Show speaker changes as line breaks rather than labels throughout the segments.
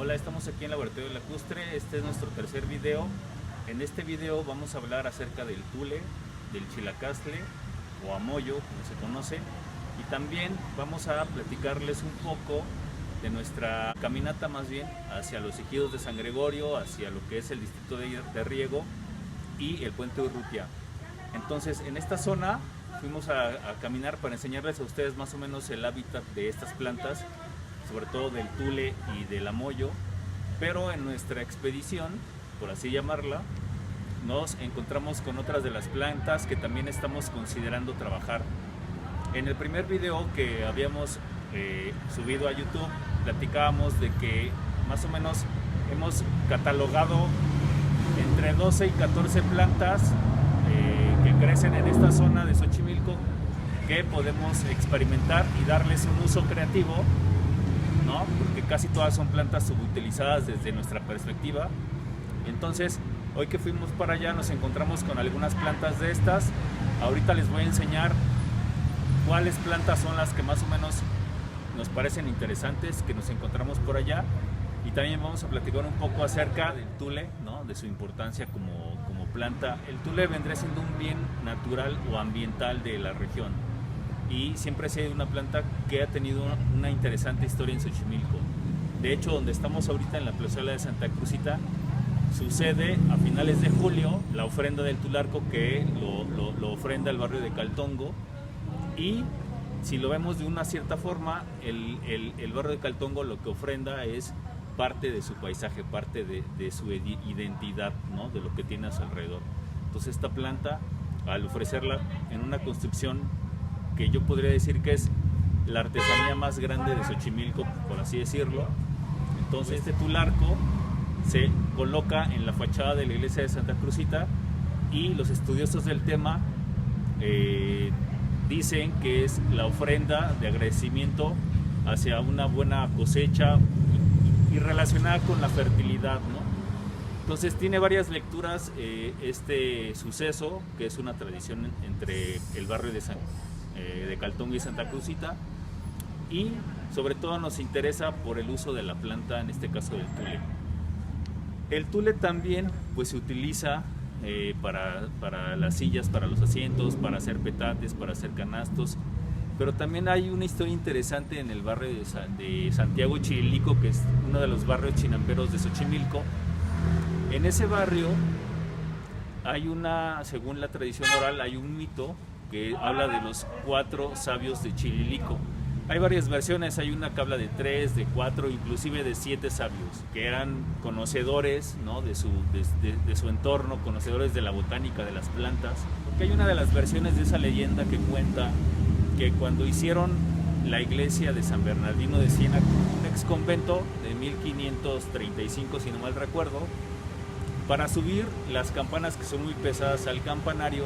Hola, estamos aquí en Laboratorio Lacustre. Este es nuestro tercer video. En este video vamos a hablar acerca del tule, del chilacastle o amoyo, como se conoce, y también vamos a platicarles un poco de nuestra caminata, más bien hacia los ejidos de San Gregorio, hacia lo que es el distrito de Riego y el puente Urrutia. Entonces, en esta zona fuimos a caminar para enseñarles a ustedes más o menos el hábitat de estas plantas, sobre todo del tule y del amoyo, pero en nuestra expedición, por así llamarla, nos encontramos con otras de las plantas que también estamos considerando trabajar. En el primer video que habíamos subido a YouTube, platicábamos de que más o menos hemos catalogado entre 12 y 14 plantas que crecen en esta zona de Xochimilco, que podemos experimentar y darles un uso creativo, ¿no? Porque casi todas son plantas subutilizadas desde nuestra perspectiva. Entonces, hoy que fuimos para allá nos encontramos con algunas plantas de estas. Ahorita les voy a enseñar cuáles plantas son las que más o menos nos parecen interesantes que nos encontramos por allá, y también vamos a platicar un poco acerca del tule, ¿no? De su importancia como planta. El tule vendría siendo un bien natural o ambiental de la región, y siempre ha sido una planta que ha tenido una interesante historia en Xochimilco. De hecho, donde estamos ahorita, en la plazuela de Santa Cruzita, sucede a finales de julio la ofrenda del Tularco, que lo ofrenda el barrio de Caltongo. Y si lo vemos de una cierta forma, el barrio de Caltongo lo que ofrenda es parte de su paisaje, parte de su identidad, ¿no? De lo que tiene a su alrededor. Entonces esta planta, al ofrecerla en una construcción que yo podría decir que es la artesanía más grande de Xochimilco, por así decirlo, entonces este Tularco se coloca en la fachada de la iglesia de Santa Cruzita, y los estudiosos del tema dicen que es la ofrenda de agradecimiento hacia una buena cosecha y relacionada con la fertilidad, ¿no? Entonces tiene varias lecturas este suceso, que es una tradición entre el barrio de Caltongo y Santa Cruzita, y sobre todo nos interesa por el uso de la planta, en este caso del tule. El tule también pues se utiliza para las sillas, para los asientos, para hacer petates, para hacer canastos, pero también hay una historia interesante en el barrio de Santiago Chililico, que es uno de los barrios chinamperos de Xochimilco. En ese barrio hay según la tradición oral, hay un mito que habla de los 4 sabios de Chililico. Hay varias versiones, hay una que habla de 3, de 4, inclusive de 7 sabios, que eran conocedores, ¿no? de su entorno, conocedores de la botánica, de las plantas. Porque hay una de las versiones de esa leyenda que cuenta que cuando hicieron la iglesia de San Bernardino de Siena, un ex convento de 1535, si no mal recuerdo, para subir las campanas, que son muy pesadas, al campanario,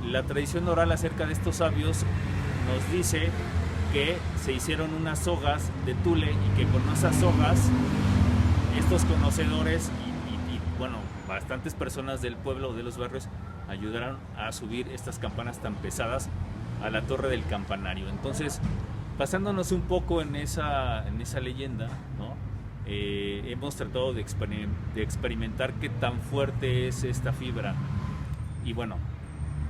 la tradición oral acerca de estos sabios nos dice que se hicieron unas sogas de tule, y que con esas sogas estos conocedores y bueno, bastantes personas del pueblo, de los barrios, ayudaron a subir estas campanas tan pesadas a la torre del campanario. Entonces, basándonos un poco en esa leyenda, ¿no? Hemos tratado de experimentar qué tan fuerte es esta fibra. Y bueno,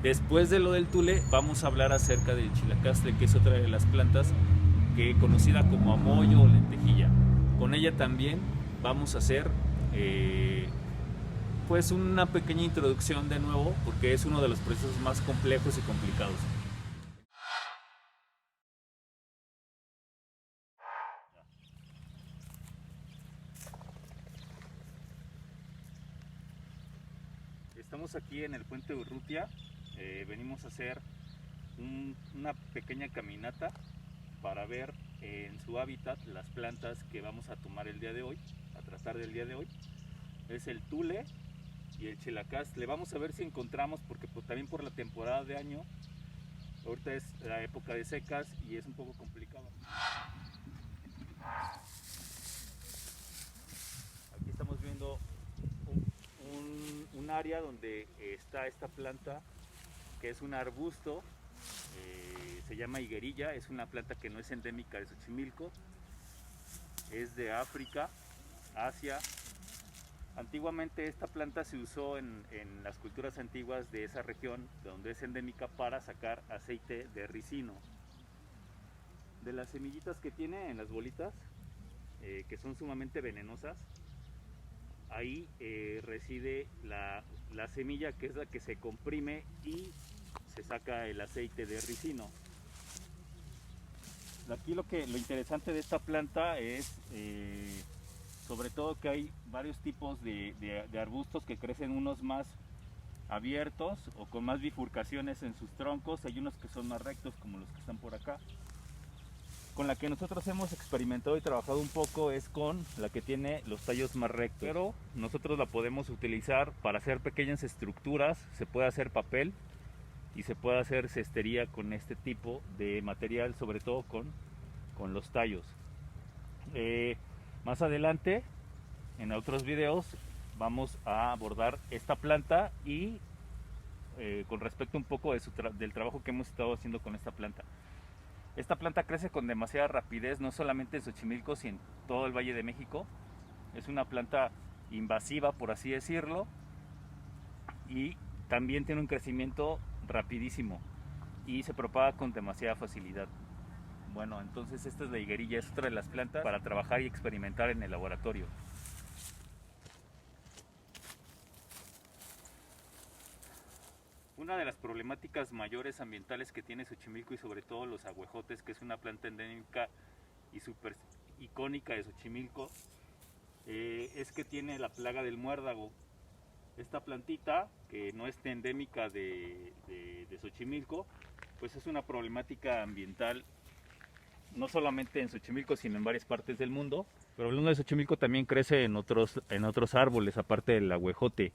después de lo del tule, vamos a hablar acerca del chilacastle, que es otra de las plantas conocida como amoyo o lentejilla. Con ella también vamos a hacer pues una pequeña introducción de nuevo, porque es uno de los procesos más complejos y complicados. Estamos aquí en el puente Urrutia. Venimos a hacer una pequeña caminata para ver en su hábitat las plantas que vamos a tomar el día de hoy, a tratar del día de hoy. Es el tule y el chilacastle. Vamos a ver si encontramos, porque pues, también por la temporada de año, ahorita es la época de secas y es un poco complicado. Aquí estamos viendo un área donde está esta planta, que es un arbusto, se llama higuerilla. Es una planta que no es endémica de Xochimilco, es de África, Asia. Antiguamente esta planta se usó en las culturas antiguas de esa región, donde es endémica, para sacar aceite de ricino. De las semillitas que tiene en las bolitas, que son sumamente venenosas, ahí reside la semilla, que es la que se comprime y se saca el aceite de ricino. Aquí lo interesante de esta planta es sobre todo que hay varios tipos de arbustos que crecen, unos más abiertos o con más bifurcaciones en sus troncos, hay unos que son más rectos como los que están por acá. Con la que nosotros hemos experimentado y trabajado un poco es con la que tiene los tallos más rectos, pero nosotros la podemos utilizar para hacer pequeñas estructuras, se puede hacer papel y se puede hacer cestería con este tipo de material, sobre todo con los tallos. Más adelante, en otros videos, vamos a abordar esta planta y con respecto un poco del trabajo que hemos estado haciendo con esta planta. Esta planta crece con demasiada rapidez, no solamente en Xochimilco, sino en todo el Valle de México. Es una planta invasiva, por así decirlo, y también tiene un crecimiento rapidísimo y se propaga con demasiada facilidad. Bueno, entonces esta es la higuerilla, es otra de las plantas para trabajar y experimentar en el laboratorio. Una de las problemáticas mayores ambientales que tiene Xochimilco y sobre todo los aguejotes, que es una planta endémica y súper icónica de Xochimilco, es que tiene la plaga del muérdago. Esta plantita, que no es endémica de Xochimilco, pues es una problemática ambiental no solamente en Xochimilco, sino en varias partes del mundo. Pero hablando de Xochimilco, también crece en otros árboles, aparte del aguejote.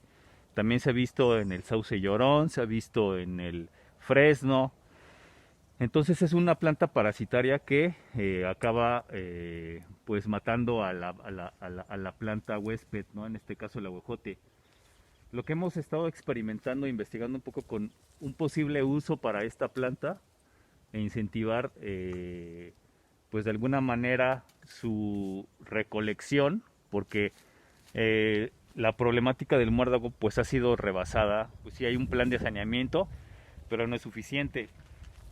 También se ha visto en el sauce llorón, se ha visto en el fresno. Entonces es una planta parasitaria que acaba pues matando a la planta huésped, ¿no? En este caso el aguejote. Lo que hemos estado experimentando e investigando un poco con un posible uso para esta planta e incentivar pues de alguna manera su recolección, porque la problemática del muérdago pues ha sido rebasada. Pues sí hay un plan de saneamiento, pero no es suficiente.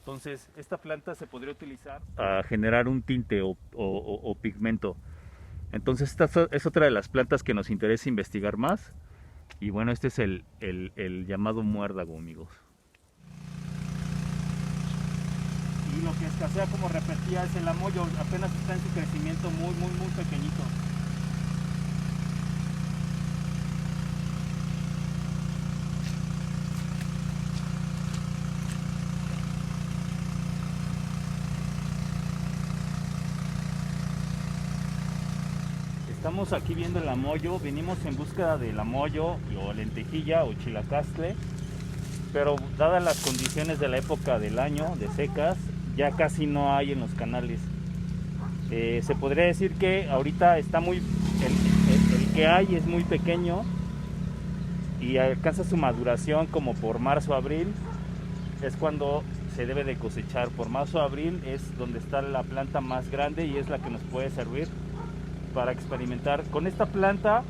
Entonces esta planta se podría utilizar a generar un tinte o pigmento. Entonces esta es otra de las plantas que nos interesa investigar más. Y bueno, este es el llamado muérdago, amigos. Y lo que escasea, como repetía, es el amoyo. Apenas está en su crecimiento muy pequeñito. Estamos aquí viendo el amoyo, venimos en búsqueda del amoyo o lentejilla o chilacastle, pero dadas las condiciones de la época del año, de secas, ya casi no hay en los canales. Se podría decir que ahorita está el que hay es muy pequeño y alcanza su maduración como por marzo-abril, es cuando se debe de cosechar. Por marzo-abril es donde está la planta más grande y es la que nos puede servir para experimentar. Con esta planta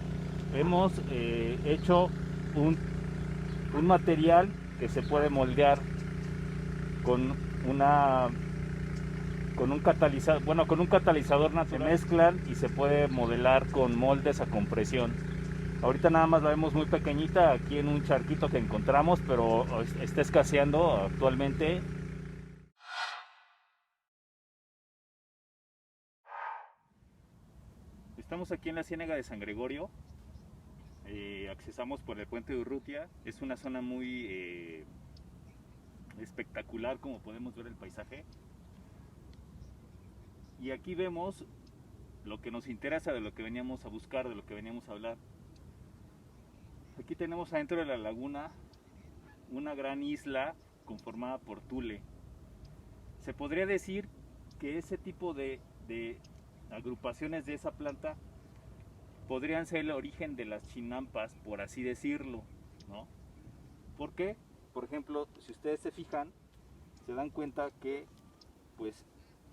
hemos hecho un material que se puede moldear con un catalizador natural. Se mezclan y se puede modelar con moldes a compresión. Ahorita nada más la vemos muy pequeñita aquí en un charquito que encontramos, pero está escaseando actualmente. Estamos aquí en la Ciénaga de San Gregorio, accesamos por el puente de Urrutia. Es una zona muy espectacular, como podemos ver el paisaje. Y aquí vemos lo que nos interesa, de lo que veníamos a buscar, de lo que veníamos a hablar. Aquí tenemos adentro de la laguna una gran isla conformada por tule. Se podría decir que ese tipo de agrupaciones de esa planta podrían ser el origen de las chinampas, por así decirlo, ¿no? ¿Por qué? Por ejemplo, si ustedes se fijan, se dan cuenta que pues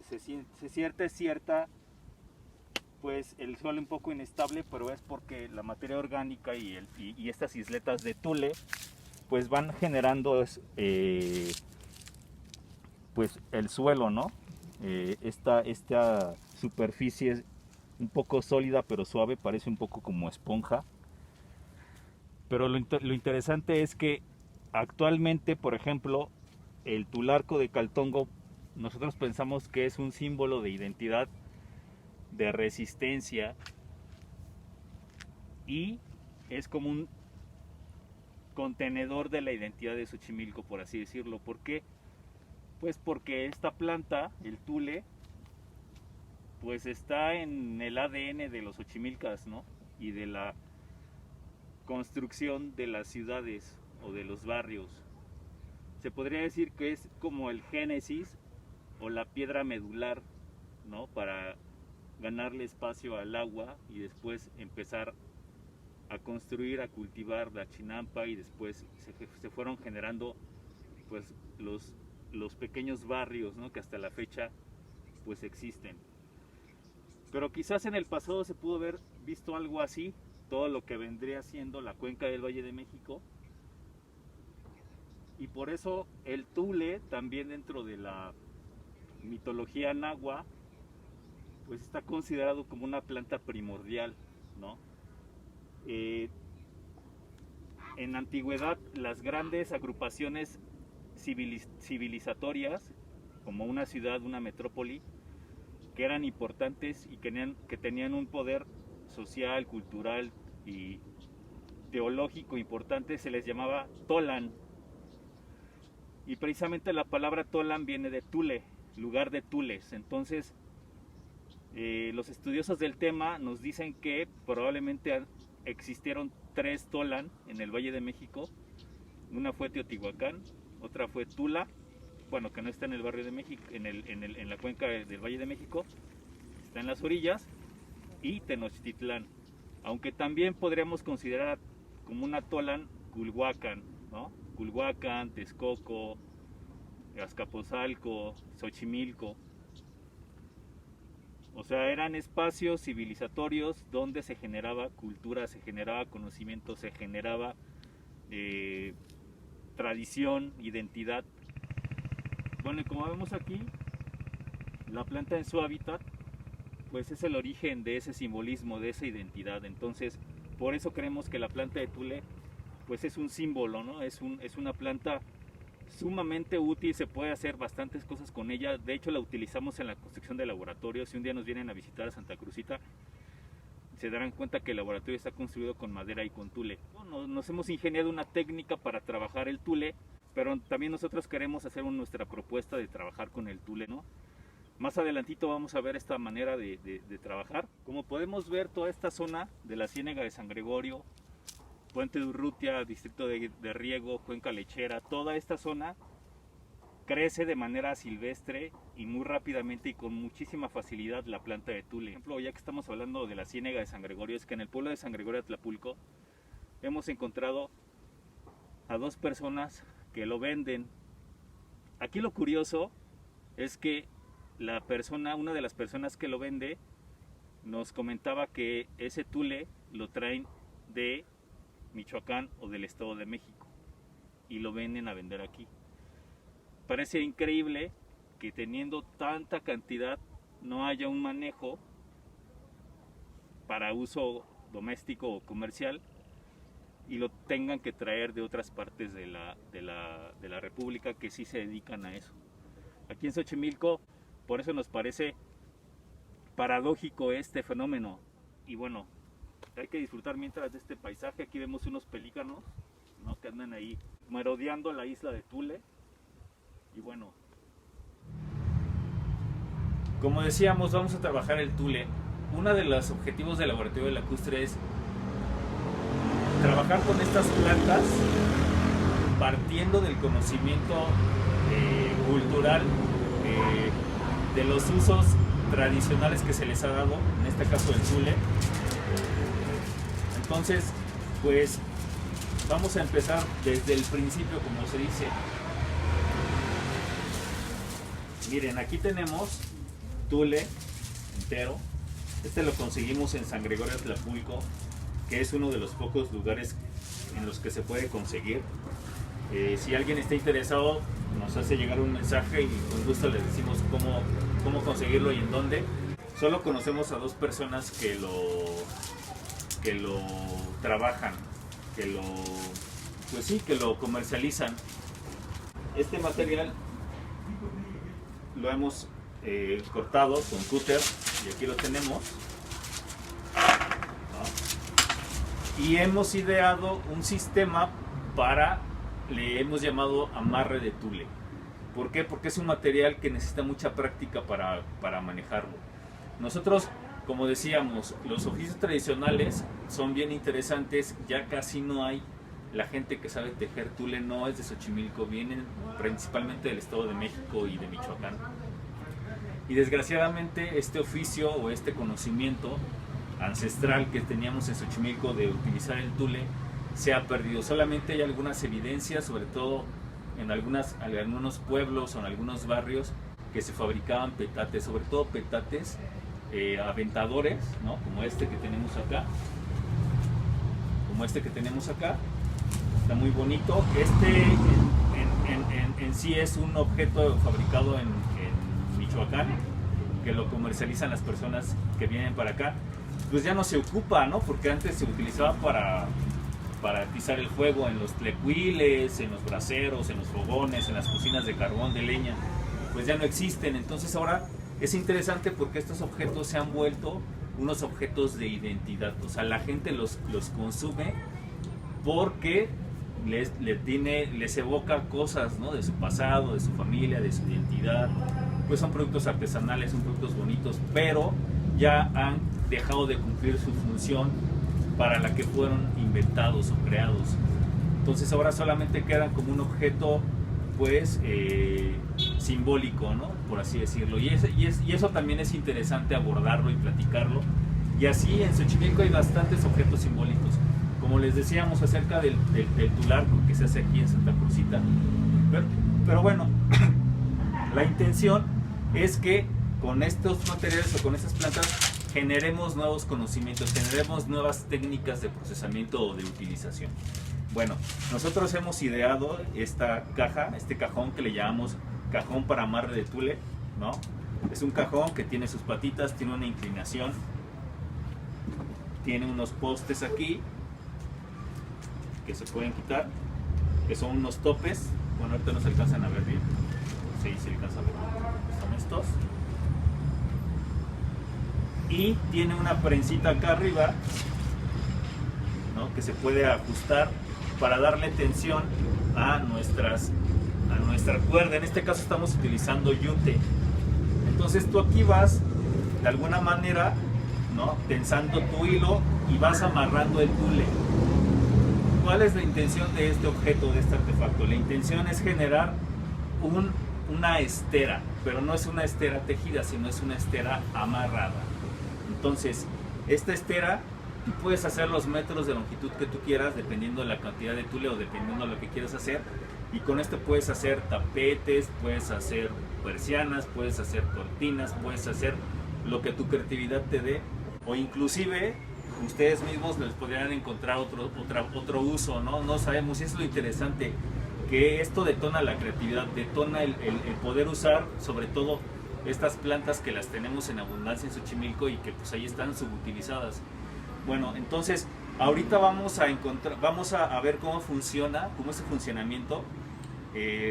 se siente cierta pues el suelo un poco inestable, pero es porque la materia orgánica y estas isletas de tule pues van generando pues el suelo, ¿no? Esta superficie un poco sólida pero suave, parece un poco como esponja. Pero lo interesante es que actualmente, por ejemplo, el tularco de Caltongo, nosotros pensamos que es un símbolo de identidad, de resistencia, y es como un contenedor de la identidad de Xochimilco, por así decirlo. ¿Por qué? Pues porque esta planta, el tule, pues está en el ADN de los xochimilcas, ¿no? Y de la construcción de las ciudades o de los barrios. Se podría decir que es como el génesis o la piedra medular, ¿no? Para ganarle espacio al agua y después empezar a construir, a cultivar la chinampa, y después se fueron generando pues los pequeños barrios, ¿no? Que hasta la fecha pues existen. Pero quizás en el pasado se pudo haber visto algo así, todo lo que vendría siendo la cuenca del Valle de México, y por eso el tule también dentro de la mitología náhuatl pues está considerado como una planta primordial, ¿no? En antigüedad las grandes agrupaciones civilizatorias, como una ciudad, una metrópoli, que eran importantes y que tenían un poder social, cultural y teológico importante, se les llamaba Tolan. Y precisamente la palabra Tolan viene de Tule, lugar de tules. Entonces los estudiosos del tema nos dicen que probablemente existieron 3 Tolan en el Valle de México. Una fue Teotihuacán, otra fue Tula, bueno, que no está en el barrio de México, en la cuenca del Valle de México, está en las orillas, y Tenochtitlán, aunque también podríamos considerar como una Tolan Culhuacán, ¿no? Culhuacán, Texcoco, Azcapotzalco, Xochimilco. O sea, eran espacios civilizatorios donde se generaba cultura, se generaba conocimiento, se generaba tradición, identidad. Bueno, y como vemos aquí, la planta en su hábitat pues es el origen de ese simbolismo, de esa identidad. Entonces, por eso creemos que la planta de tule pues es un símbolo, ¿no? Es una planta sumamente útil, se puede hacer bastantes cosas con ella. De hecho, la utilizamos en la construcción de laboratorios. Si un día nos vienen a visitar a Santa Cruzita, se darán cuenta que el laboratorio está construido con madera y con tule. Nos hemos ingeniado una técnica para trabajar el tule, pero también nosotros queremos hacer nuestra propuesta de trabajar con el tule, ¿no? Más adelantito vamos a ver esta manera de trabajar. Como podemos ver, toda esta zona de la Ciénega de San Gregorio, Puente de Urrutia, distrito de riego, cuenca lechera, toda esta zona crece de manera silvestre y muy rápidamente y con muchísima facilidad la planta de tule. Por ejemplo, ya que estamos hablando de la Ciénega de San Gregorio, es que en el pueblo de San Gregorio de Atlapulco hemos encontrado a 2 personas que lo venden. Aquí lo curioso es que una de las personas que lo vende nos comentaba que ese tule lo traen de Michoacán o del Estado de México y lo venden a vender aquí. Parece increíble que teniendo tanta cantidad no haya un manejo para uso doméstico o comercial y lo tengan que traer de otras partes de la República que sí se dedican a eso. Aquí en Xochimilco, por eso nos parece paradójico este fenómeno. Y bueno, hay que disfrutar mientras de este paisaje. Aquí vemos unos pelícanos, ¿no? Que andan ahí merodeando la isla de Tule. Y bueno, como decíamos, vamos a trabajar el tule. Uno de los objetivos del laboratorio lacustre es trabajar con estas plantas partiendo del conocimiento cultural, de los usos tradicionales que se les ha dado, en este caso el tule. Entonces, pues vamos a empezar desde el principio, como se dice. Miren, aquí tenemos tule entero, Este lo conseguimos en San Gregorio Tlapulco, que es uno de los pocos lugares en los que se puede conseguir. Si alguien está interesado, nos hace llegar un mensaje y con gusto les decimos cómo conseguirlo y en dónde. Solo conocemos a 2 personas que lo trabajan, que lo comercializan. Este material lo hemos cortado con cúter y aquí lo tenemos, ¿no? Y hemos ideado un sistema le hemos llamado amarre de tule. ¿Por qué? Porque es un material que necesita mucha práctica para manejarlo. Nosotros, como decíamos, los oficios tradicionales son bien interesantes, ya casi no hay. La gente que sabe tejer tule no es de Xochimilco, vienen principalmente del Estado de México y de Michoacán. Y desgraciadamente este oficio o este conocimiento ancestral que teníamos en Xochimilco de utilizar el tule se ha perdido. Solamente hay algunas evidencias, sobre todo en algunos pueblos o en algunos barrios, que se fabricaban petates, sobre todo petates aventadores, ¿no? Como este que tenemos acá. Está muy bonito. Este en sí es un objeto fabricado en Michoacán, que lo comercializan las personas que vienen para acá. Pues ya no se ocupa, ¿no? Porque antes se utilizaba para atizar el fuego en los tlecuiles, en los braseros, en los fogones, en las cocinas de carbón, de leña. Pues ya no existen. Entonces ahora es interesante porque estos objetos se han vuelto unos objetos de identidad. O sea, la gente los consume porque les evoca cosas, ¿no? De su pasado, de su familia, de su identidad. Pues son productos artesanales, son productos bonitos, pero ya han dejado de cumplir su función para la que fueron inventados o creados. Entonces ahora solamente quedan como un objeto, pues, simbólico, ¿no? Por así decirlo. Y eso también es interesante abordarlo y platicarlo. Y así en Xochimilco hay bastantes objetos simbólicos. Como les decíamos acerca del tularco que se hace aquí en Santa Cruzita. Pero bueno, la intención es que con estos materiales o con estas plantas generemos nuevos conocimientos, generemos nuevas técnicas de procesamiento o de utilización. Bueno, nosotros hemos ideado esta caja, este cajón que le llamamos cajón para amarre de tule, ¿no? Es un cajón que tiene sus patitas, tiene una inclinación, tiene unos postes aquí que se pueden quitar, que son unos topes. Bueno, ahorita no se alcanzan a ver bien. Sí, se alcanza a ver. Son estos. Y tiene una prensita acá arriba, ¿no? Que se puede ajustar para darle tensión a nuestra cuerda. En este caso estamos utilizando yute. Entonces tú aquí vas de alguna manera, ¿no? Tensando tu hilo y vas amarrando el tule. ¿Cuál es la intención de este objeto, de este artefacto? La intención es generar una estera, pero no es una estera tejida, sino es una estera amarrada. Entonces, esta estera, tú puedes hacer los metros de longitud que tú quieras, dependiendo de la cantidad de tule o dependiendo de lo que quieras hacer. Y con esto puedes hacer tapetes, puedes hacer persianas, puedes hacer cortinas, puedes hacer lo que tu creatividad te dé. O inclusive, ustedes mismos les podrían encontrar otro uso, ¿no? No sabemos, y es lo interesante, que esto detona la creatividad, detona el poder usar, sobre todo, estas plantas que las tenemos en abundancia en Xochimilco y que pues ahí están subutilizadas. Bueno, entonces ahorita vamos a ver cómo funciona, cómo es el funcionamiento.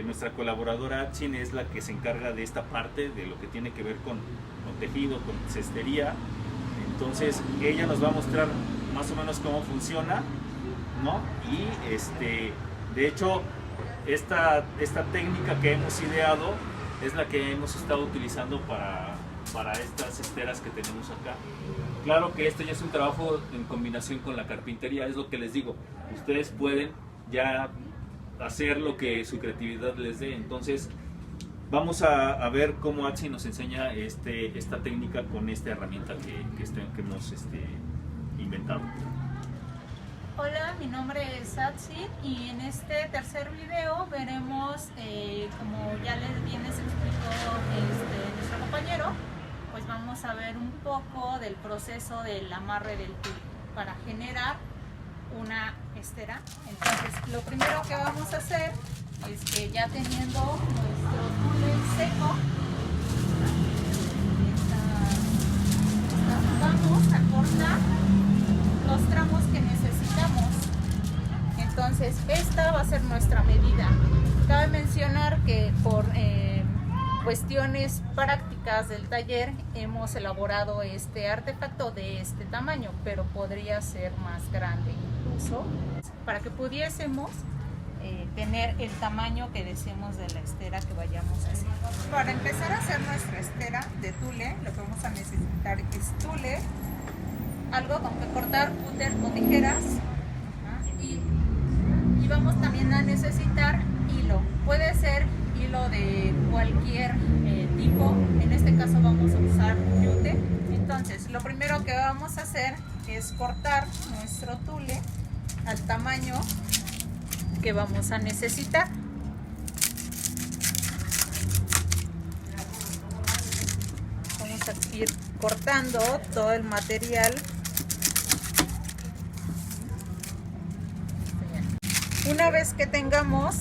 Nuestra colaboradora Atsin es la que se encarga de esta parte, de lo que tiene que ver con tejido, con cestería. Entonces ella nos va a mostrar más o menos cómo funciona, ¿no? Y de hecho esta técnica que hemos ideado es la que hemos estado utilizando para estas esteras que tenemos acá. Claro que esto ya es un trabajo en combinación con la carpintería, es lo que les digo. Ustedes pueden ya hacer lo que su creatividad les dé. Entonces vamos a ver cómo Atsi nos enseña esta técnica con esta herramienta que hemos inventado.
Hola, mi nombre es Atsi y en este tercer video veremos, como ya les explicó nuestro compañero, pues vamos vamos a ver un poco del proceso del amarre del tule para generar una estera. Entonces, lo primero que vamos a hacer es que ya teniendo nuestro tule seco, vamos a cortar los tramos que necesitamos. Entonces, esta va a ser nuestra medida. Cabe mencionar que por cuestiones prácticas del taller hemos elaborado este artefacto de este tamaño, pero podría ser más grande incluso, para que pudiésemos tener el tamaño que deseemos de la estera que vayamos a hacer. Para empezar a hacer nuestra estera de tule, lo que vamos a necesitar es tule, algo con que cortar, cúter o tijeras, y vamos también a necesitar hilo. Puede ser hilo de cualquier tipo, en este caso vamos a usar yute. Entonces, lo primero que vamos a hacer es cortar nuestro tule al tamaño que vamos a necesitar. Vamos a ir cortando todo el material. Una vez que tengamos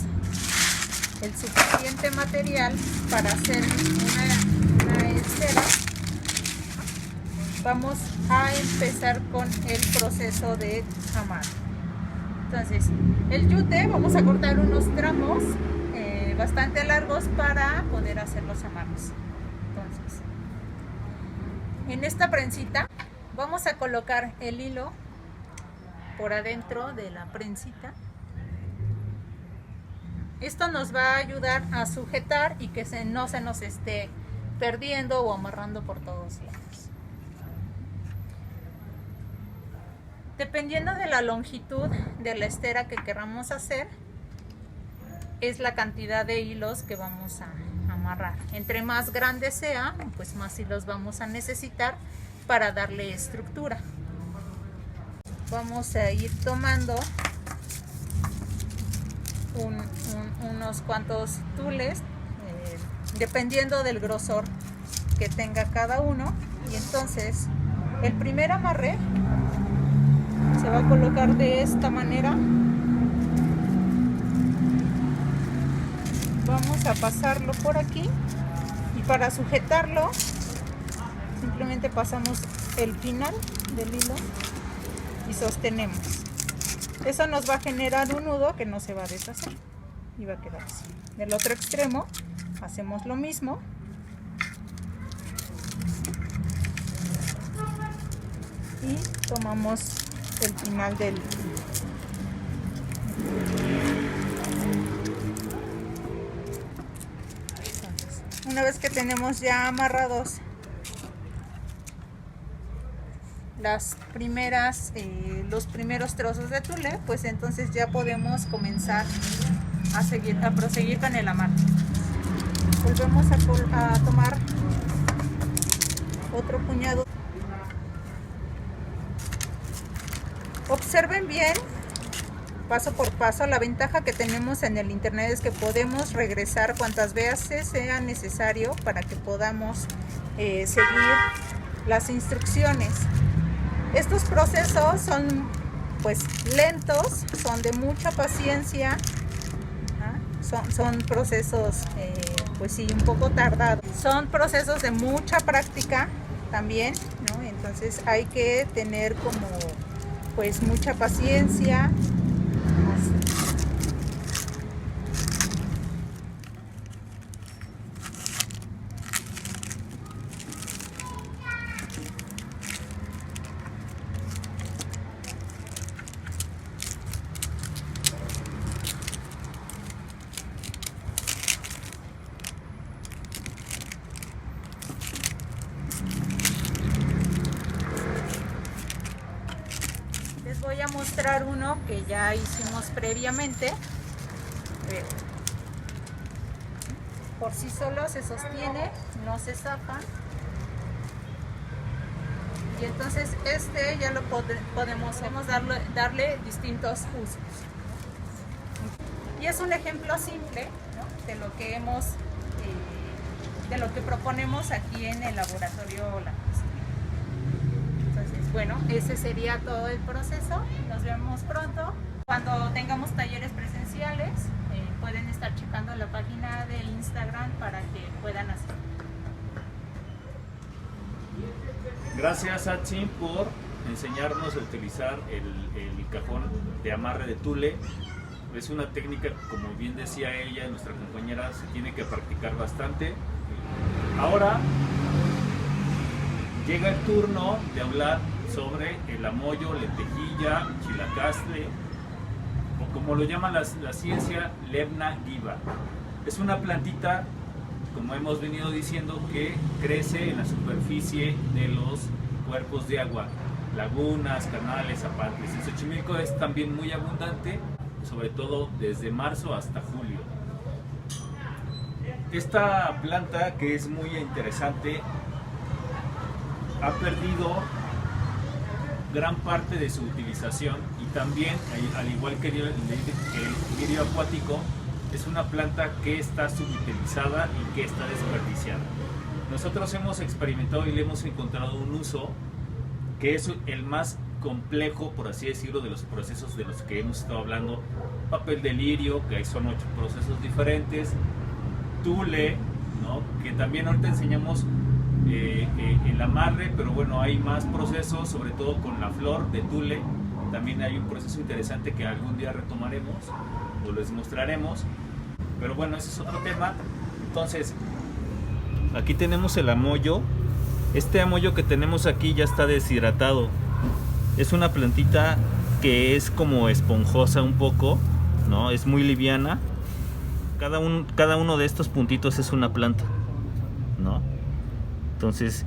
el suficiente material para hacer una estera, vamos a empezar con el proceso de amarre. Entonces, el yute vamos a cortar unos tramos bastante largos para poder hacer los amarres. Entonces, en esta prensita vamos a colocar el hilo por adentro de la prensita. Esto nos va a ayudar a sujetar y que no se nos esté perdiendo o amarrando por todos lados. Dependiendo de la longitud de la estera que queramos hacer, es la cantidad de hilos que vamos a amarrar. Entre más grande sea, pues más hilos vamos a necesitar para darle estructura. Vamos a ir tomando unos cuantos tules, dependiendo del grosor que tenga cada uno, y entonces el primer amarre se va a colocar de esta manera. Vamos a pasarlo por aquí y para sujetarlo simplemente pasamos el final del hilo y sostenemos. Eso nos va a generar un nudo que no se va a deshacer y va a quedar así. Del otro extremo hacemos lo mismo. Y tomamos el final del hilo. Una vez que tenemos ya amarrados los primeros trozos de tule, pues entonces ya podemos comenzar a proseguir con el amarre. Volvemos a tomar otro puñado. Observen bien, paso por paso. La ventaja que tenemos en el internet es que podemos regresar cuantas veces sea necesario para que podamos seguir las instrucciones. Estos procesos son pues lentos, son de mucha paciencia, son procesos pues sí, un poco tardados. Son procesos de mucha práctica también, ¿no? Entonces hay que tener como pues mucha paciencia. Les voy a mostrar uno que ya hicimos previamente. Por sí solo se sostiene, no se zafa. Y entonces este ya lo podemos darle distintos usos. Y es un ejemplo simple, ¿no?, de lo que hemos de lo que proponemos aquí en el laboratorio lacustre. Entonces, bueno, ese sería todo el proceso. Nos vemos pronto. Cuando tengamos talleres presenciales, pueden estar checando la página de Instagram para que puedan hacerlo.
Gracias, Atsin, por enseñarnos a utilizar el cajón de amarre de tule. Es una técnica, como bien decía ella, nuestra compañera, se tiene que practicar bastante. Ahora llega el turno de hablar sobre el amoyo, lentejilla, chilacastle, o como lo llama la ciencia, Lebna giva. Es una plantita, como hemos venido diciendo, que crece en la superficie de los cuerpos de agua, lagunas, canales, zapates. En Xochimilco es también muy abundante, sobre todo desde marzo hasta julio. Esta planta, que es muy interesante, ha perdido gran parte de su utilización, y también, al igual que el lirio acuático, es una planta que está subutilizada y que está desperdiciada. Nosotros hemos experimentado y le hemos encontrado un uso que es el más complejo, por así decirlo, de los procesos de los que hemos estado hablando. Papel de lirio, que son 8 procesos diferentes, tule, ¿no? Que también ahorita enseñamos el amarre, pero bueno, hay más procesos, sobre todo con la flor de tule. También hay un proceso interesante que algún día retomaremos o les mostraremos, pero bueno, ese es otro tema. Entonces, aquí tenemos el amoyo. Este amoyo que tenemos aquí ya está deshidratado. Es una plantita que es como esponjosa un poco, ¿no? Es muy liviana. Cada uno de estos puntitos es una planta, ¿no? Entonces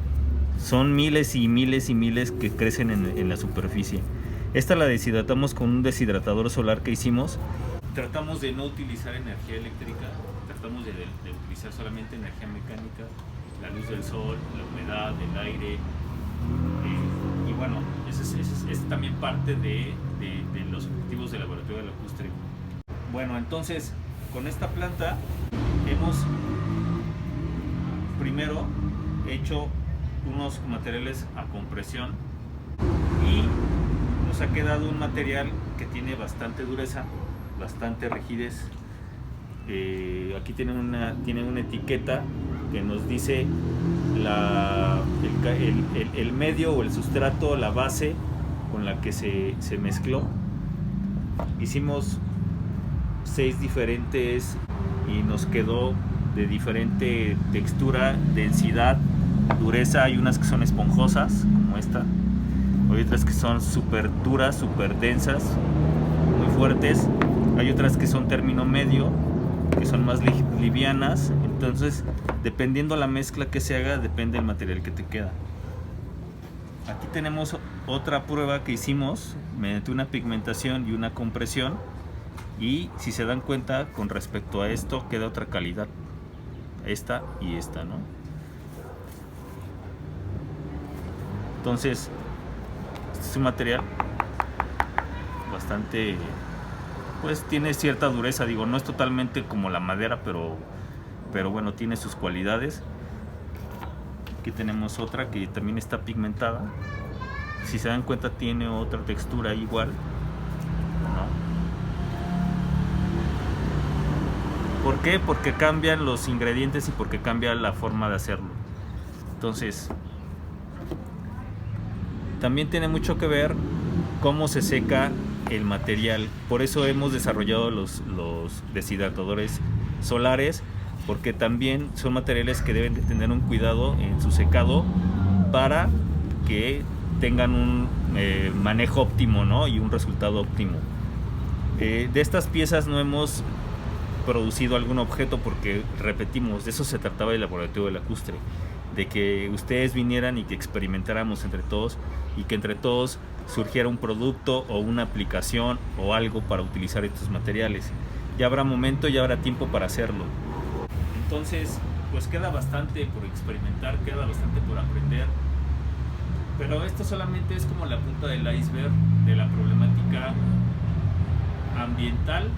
son miles y miles y miles que crecen en la superficie. Esta la deshidratamos con un deshidratador solar que hicimos. Tratamos de no utilizar energía eléctrica, tratamos de utilizar solamente energía mecánica, la luz del sol, la humedad, el aire. Y bueno, es también parte de los objetivos del laboratorio lacustre. Bueno, entonces con esta planta hemos primero hecho unos materiales a compresión y nos ha quedado un material que tiene bastante dureza, bastante rigidez. Aquí tiene una etiqueta que nos dice el medio o el sustrato, la base con la que se mezcló. Hicimos 6 diferentes y nos quedó de diferente textura, densidad, dureza. Hay unas que son esponjosas, como esta. Hay otras que son súper duras, súper densas, muy fuertes. Hay otras que son término medio, que son más livianas. Entonces, dependiendo la mezcla que se haga, depende el material que te queda. Aquí tenemos otra prueba que hicimos mediante una pigmentación y una compresión, y si se dan cuenta, con respecto a esto queda otra calidad, esta y esta, ¿no? Entonces, este es un material bastante, pues tiene cierta dureza, digo, no es totalmente como la madera, pero bueno, tiene sus cualidades. Aquí tenemos otra que también está pigmentada. Si se dan cuenta, tiene otra textura igual, ¿no? ¿Por qué? Porque cambian los ingredientes y porque cambia la forma de hacerlo. Entonces, también tiene mucho que ver cómo se seca el material. Por eso hemos desarrollado los deshidratadores solares, porque también son materiales que deben de tener un cuidado en su secado para que tengan un manejo óptimo, ¿no? Y un resultado óptimo. De estas piezas no hemos producido algún objeto porque, repetimos, de eso se trataba el laboratorio lacustre, de que ustedes vinieran y que experimentáramos entre todos, y que entre todos surgiera un producto o una aplicación o algo para utilizar estos materiales. Ya habrá momento, ya habrá tiempo para hacerlo. Entonces, pues queda bastante por experimentar, queda bastante por aprender, pero esto solamente es como la punta del iceberg de la problemática ambiental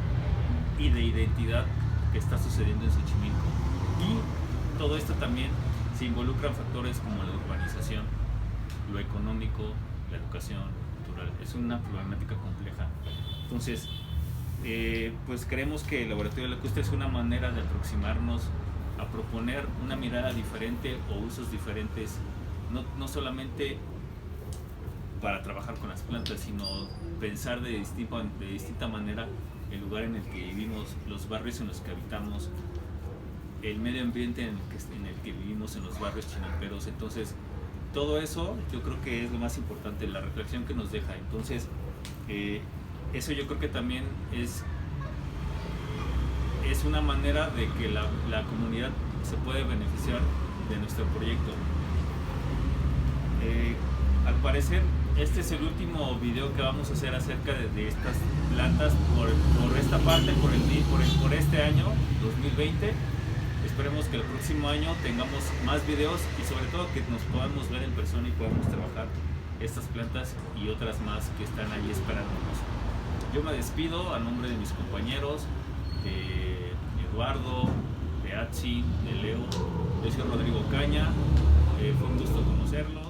y de identidad que está sucediendo en Xochimilco. Y todo esto también se involucran factores como la urbanización, lo económico, la educación cultural. Es una problemática compleja. Entonces, pues creemos que el laboratorio lacustre es una manera de aproximarnos a proponer una mirada diferente o usos diferentes, no solamente para trabajar con las plantas, sino pensar de distinta manera el lugar en el que vivimos, los barrios en los que habitamos, el medio ambiente en el que vivimos en los barrios chinamperos. Entonces, todo eso yo creo que es lo más importante, la reflexión que nos deja. Entonces, eso yo creo que también es una manera de que la comunidad se puede beneficiar de nuestro proyecto. Al parecer, este es el último video que vamos a hacer acerca de estas plantas por esta parte, por este año 2020. Esperemos que el próximo año tengamos más videos y sobre todo que nos podamos ver en persona y podamos trabajar estas plantas y otras más que están ahí esperándonos. Yo me despido a nombre de mis compañeros, de Eduardo, de Atsi, de Leo, de Rodrigo Caña. Fue un gusto conocerlos.